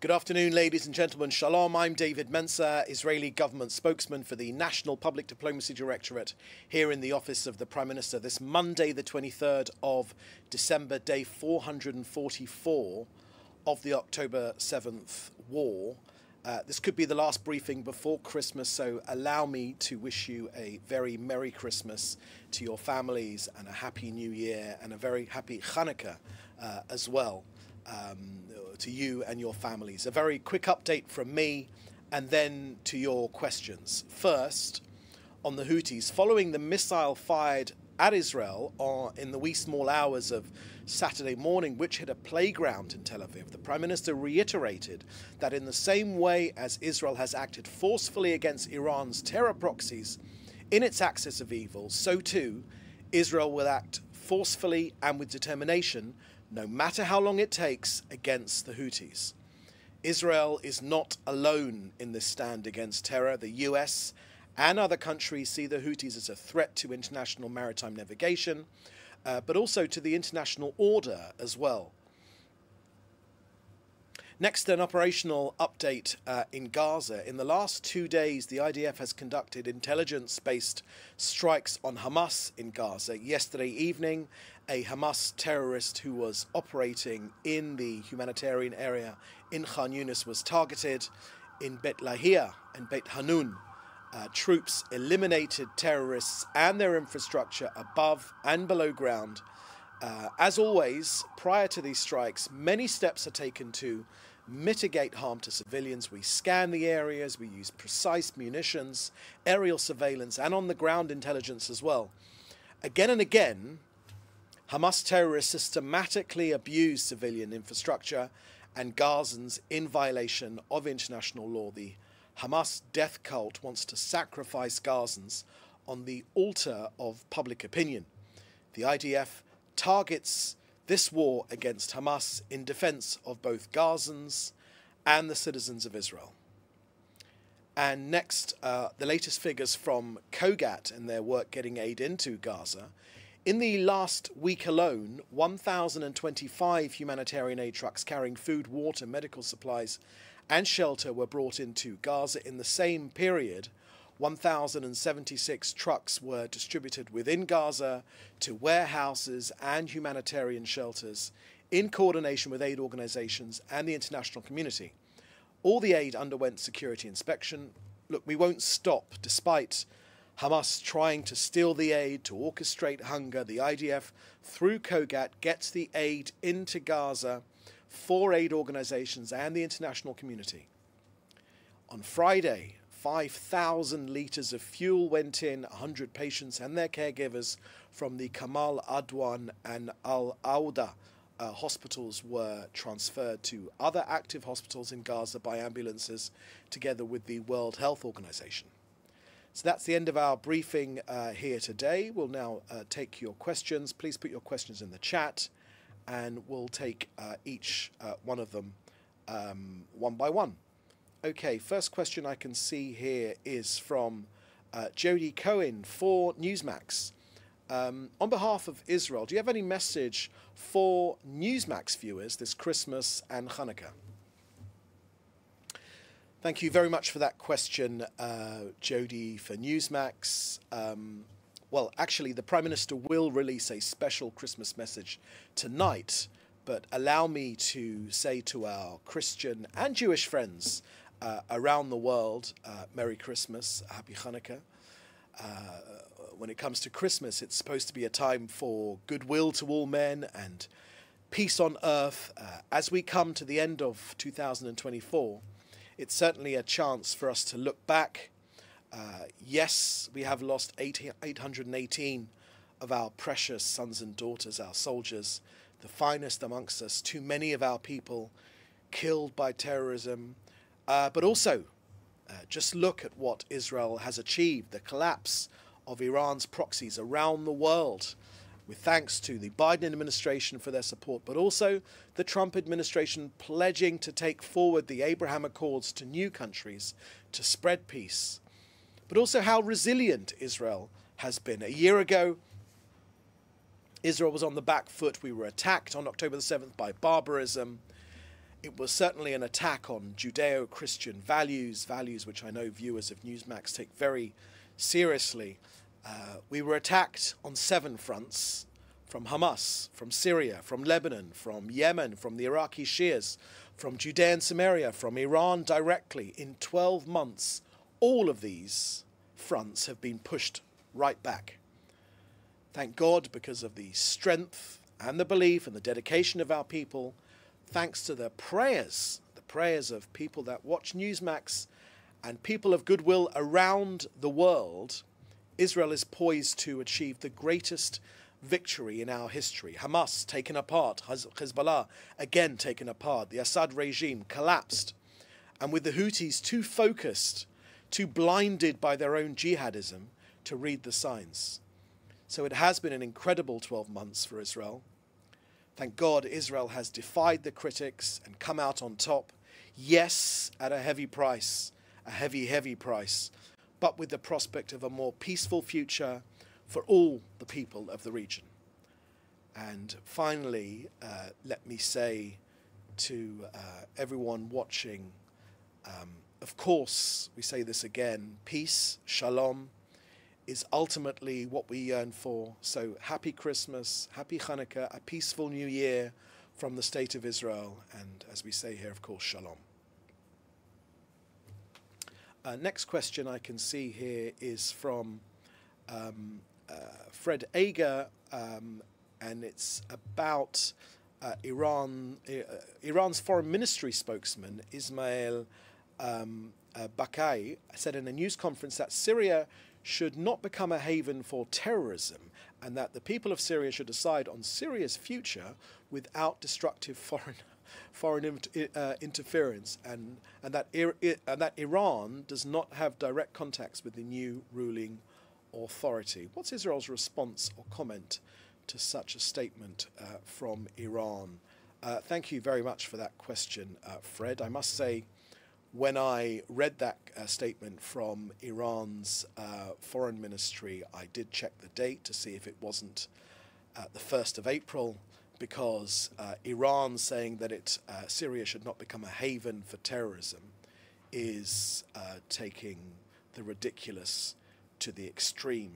Good afternoon, ladies and gentlemen. Shalom. I'm David Menzar, Israeli government spokesman for the National Public Diplomacy Directorate here in the office of the Prime Minister. This Monday, the 23rd of December, day 444 of the October 7th war. This could be the last briefing before Christmas, so allow me to wish you a very Merry Christmas to your families and a Happy New Year and a very Happy Hanukkah as well. To you and your families. A very quick update from me and then to your questions. First, on the Houthis, following the missile fired at Israel in the wee small hours of Saturday morning, which hit a playground in Tel Aviv, the Prime Minister reiterated that in the same way as Israel has acted forcefully against Iran's terror proxies in its axis of evil, so too Israel will act forcefully and with determination, no matter how long it takes, against the Houthis. Israel is not alone in this stand against terror. The US and other countries see the Houthis as a threat to international maritime navigation, but also to the international order as well. Next, an operational update in Gaza. In the last 2 days, the IDF has conducted intelligence-based strikes on Hamas in Gaza. Yesterday evening, a Hamas terrorist who was operating in the humanitarian area in Khan Yunis was targeted. In Beit Lahia and Beit Hanun, troops eliminated terrorists and their infrastructure above and below ground. As always, prior to these strikes, many steps are taken to mitigate harm to civilians. We scan the areas, we use precise munitions, aerial surveillance, and on-the-ground intelligence as well. Again and again, Hamas terrorists systematically abuse civilian infrastructure and Gazans in violation of international law. The Hamas death cult wants to sacrifice Gazans on the altar of public opinion. The IDF targets this war against Hamas in defense of both Gazans and the citizens of Israel. And next, the latest figures from COGAT and their work getting aid into Gaza. In the last week alone, 1,025 humanitarian aid trucks carrying food, water, medical supplies and shelter were brought into Gaza. In the same period, 1,076 trucks were distributed within Gaza to warehouses and humanitarian shelters in coordination with aid organizations and the international community. All the aid underwent security inspection. Look, we won't stop despite Hamas trying to steal the aid, to orchestrate hunger. The IDF, through COGAT, gets the aid into Gaza for aid organizations and the international community. On Friday, 5,000 litres of fuel went in. 100 patients and their caregivers from the Kamal Adwan and Al-Auda hospitals were transferred to other active hospitals in Gaza by ambulances, together with the World Health Organization. So that's the end of our briefing here today. We'll now take your questions. Please put your questions in the chat, and we'll take each one of them one by one. Okay, first question I can see here is from Jody Cohen for Newsmax. On behalf of Israel, do you have any message for Newsmax viewers this Christmas and Hanukkah? Thank you very much for that question, Jody, for Newsmax. Well, actually, the Prime Minister will release a special Christmas message tonight, but allow me to say to our Christian and Jewish friends around the world, Merry Christmas, Happy Hanukkah. When it comes to Christmas, it's supposed to be a time for goodwill to all men and peace on earth. As we come to the end of 2024, it's certainly a chance for us to look back. Yes, we have lost 818 of our precious sons and daughters, our soldiers, the finest amongst us, too many of our people killed by terrorism. But also, just look at what Israel has achieved, the collapse of Iran's proxies around the world, with thanks to the Biden administration for their support, but also the Trump administration pledging to take forward the Abraham Accords to new countries to spread peace, but also how resilient Israel has been. A year ago, Israel was on the back foot. We were attacked on October the 7th by barbarism. It was certainly an attack on Judeo-Christian values, values which I know viewers of Newsmax take very seriously. We were attacked on 7 fronts, from Hamas, from Syria, from Lebanon, from Yemen, from the Iraqi Shias, from Judea and Samaria, from Iran directly. In 12 months, all of these fronts have been pushed right back. Thank God, because of the strength and the belief and the dedication of our people, thanks to the prayers of people that watch Newsmax and people of goodwill around the world, Israel is poised to achieve the greatest victory in our history. Hamas taken apart, Hezbollah again taken apart, the Assad regime collapsed, and with the Houthis too focused, too blinded by their own jihadism to read the signs. So it has been an incredible 12 months for Israel. Thank God Israel has defied the critics and come out on top. Yes, at a heavy price, a heavy, heavy price, but with the prospect of a more peaceful future for all the people of the region. And finally, let me say to everyone watching, of course, we say this again, peace, shalom, is ultimately what we yearn for. So happy Christmas, happy Hanukkah, a peaceful new year from the State of Israel, and as we say here, of course, shalom. Next question I can see here is from Fred Ager, and it's about Iran's foreign ministry spokesman, Ismail Bakai, said in a news conference that Syria should not become a haven for terrorism, and that the people of Syria should decide on Syria's future without destructive foreign interference, and that Iran does not have direct contacts with the new ruling authority. What's Israel's response or comment to such a statement from Iran? Thank you very much for that question, Fred. I must say, when I read that statement from Iran's foreign ministry, I did check the date to see if it wasn't the 1st of April, because Iran saying that Syria should not become a haven for terrorism is taking the ridiculous to the extreme.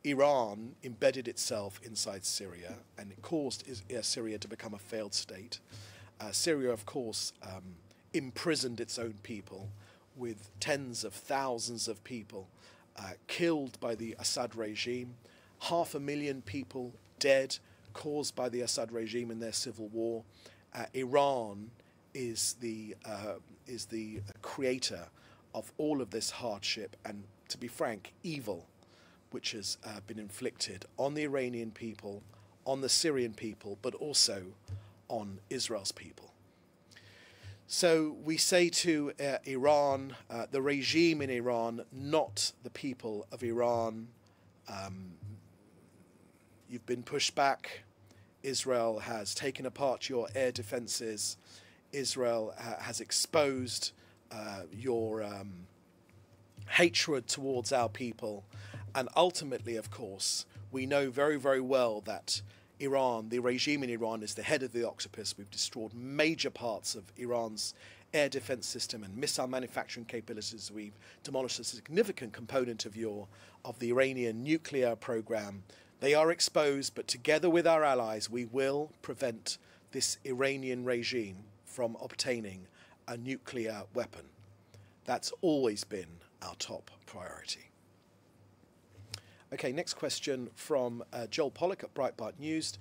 Iran embedded itself inside Syria, and it caused Syria to become a failed state. Syria, of course, imprisoned its own people, with tens of thousands of people killed by the Assad regime, 500,000 people dead, caused by the Assad regime in their civil war. Iran is the creator of all of this hardship and, to be frank, evil, which has been inflicted on the Iranian people, on the Syrian people, but also on Israel's people. So we say to Iran, the regime in Iran, not the people of Iran, you've been pushed back. Israel has taken apart your air defenses. Israel has exposed your hatred towards our people. And ultimately, of course, we know very, very well that Iran, the regime in Iran, is the head of the octopus. We've destroyed major parts of Iran's air defense system and missile manufacturing capabilities. We've demolished a significant component of the Iranian nuclear program. They are exposed, but together with our allies, we will prevent this Iranian regime from obtaining a nuclear weapon. That's always been our top priority. Okay, next question from Joel Pollack at Breitbart News.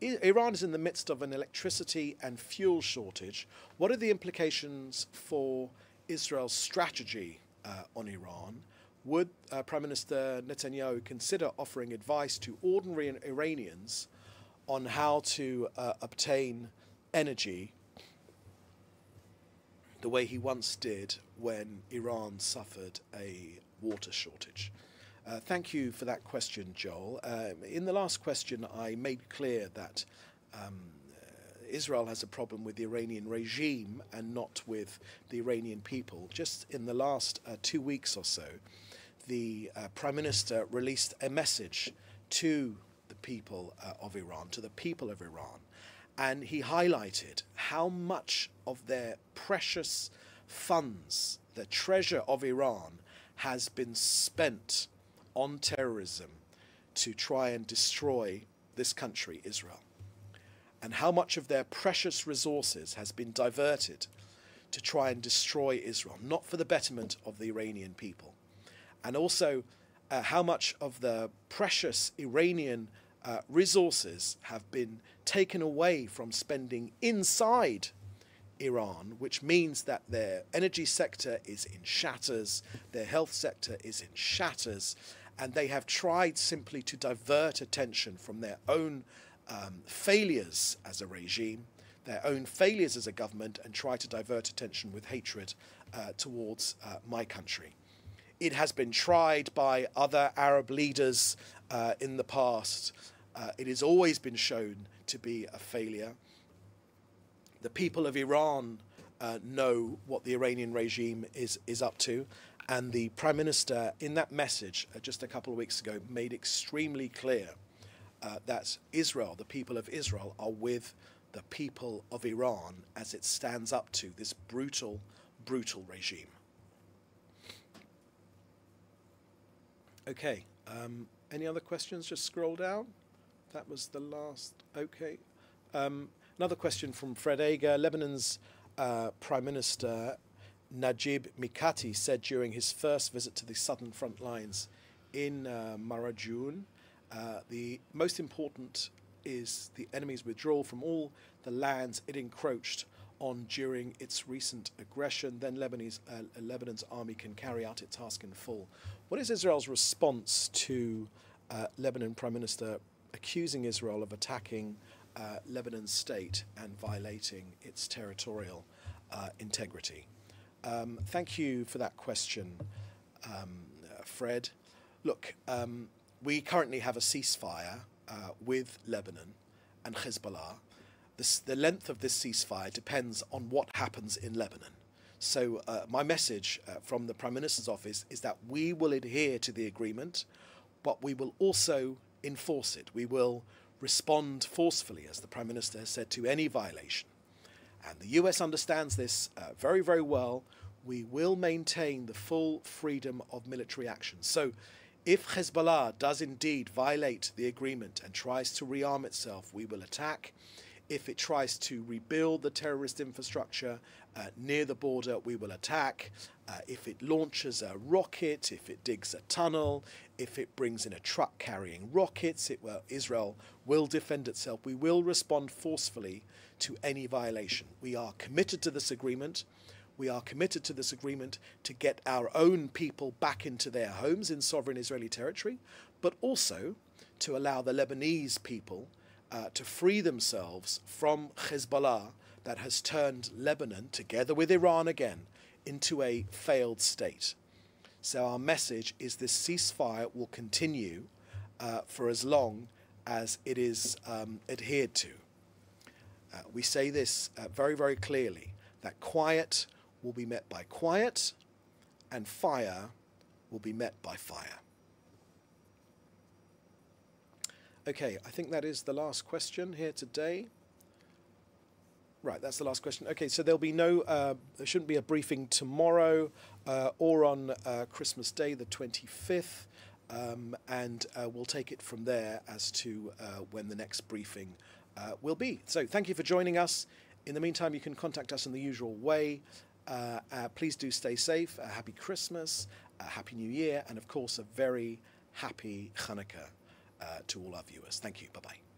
Iran is in the midst of an electricity and fuel shortage. What are the implications for Israel's strategy on Iran? Would Prime Minister Netanyahu consider offering advice to ordinary Iranians on how to obtain energy the way he once did when Iran suffered a water shortage? Thank you for that question, Joel. In the last question, I made clear that Israel has a problem with the Iranian regime and not with the Iranian people. Just in the last 2 weeks or so, the Prime Minister released a message to the people of Iran, And he highlighted how much of their precious funds, the treasure of Iran, has been spent on terrorism to try and destroy this country, Israel. And how much of their precious resources has been diverted to try and destroy Israel, not for the betterment of the Iranian people. And also how much of the precious Iranian resources have been taken away from spending inside Iran, which means that their energy sector is in shatters, their health sector is in shatters, and they have tried simply to divert attention from their own failures as a regime, their own failures as a government, and try to divert attention with hatred towards my country. It has been tried by other Arab leaders in the past. It has always been shown to be a failure. The people of Iran know what the Iranian regime is up to, and the Prime Minister, in that message just a couple of weeks ago, made extremely clear that Israel, the people of Israel, are with the people of Iran as it stands up to this brutal, brutal regime. Okay, any other questions? Just scroll down. That was the last. Okay. Another question from Fred Ager. Lebanon's Prime Minister Najib Mikati said during his first visit to the southern front lines in Marajun, the most important is the enemy's withdrawal from all the lands it encroached on during its recent aggression. Then Lebanon's army can carry out its task in full. What is Israel's response to Lebanon Prime Minister accusing Israel of attacking Lebanon's state and violating its territorial integrity? Thank you for that question, Fred. Look, we currently have a ceasefire with Lebanon and Hezbollah. The length of this ceasefire depends on what happens in Lebanon. So my message from the Prime Minister's office is that we will adhere to the agreement, but we will also enforce it. We will respond forcefully, as the Prime Minister has said, to any violation. And the US understands this very, very well. We will maintain the full freedom of military action. So if Hezbollah does indeed violate the agreement and tries to rearm itself, we will attack. If it tries to rebuild the terrorist infrastructure near the border, we will attack. If it launches a rocket, if it digs a tunnel, if it brings in a truck carrying rockets, Israel will defend itself. We will respond forcefully to any violation. We are committed to this agreement. We are committed to this agreement to get our own people back into their homes in sovereign Israeli territory, but also to allow the Lebanese people to free themselves from Hezbollah that has turned Lebanon, together with Iran again, into a failed state. So our message is this ceasefire will continue for as long as it is adhered to. We say this very, very clearly, that quiet will be met by quiet and fire will be met by fire. Okay, I think that is the last question here today. Right, that's the last question. Okay, so there'll be there shouldn't be a briefing tomorrow or on Christmas Day, the 25th, and we'll take it from there as to when the next briefing will be. So thank you for joining us. In the meantime, you can contact us in the usual way. Please do stay safe. Happy Christmas, Happy New Year, and of course a very happy Hanukkah to all our viewers. Thank you. Bye-bye.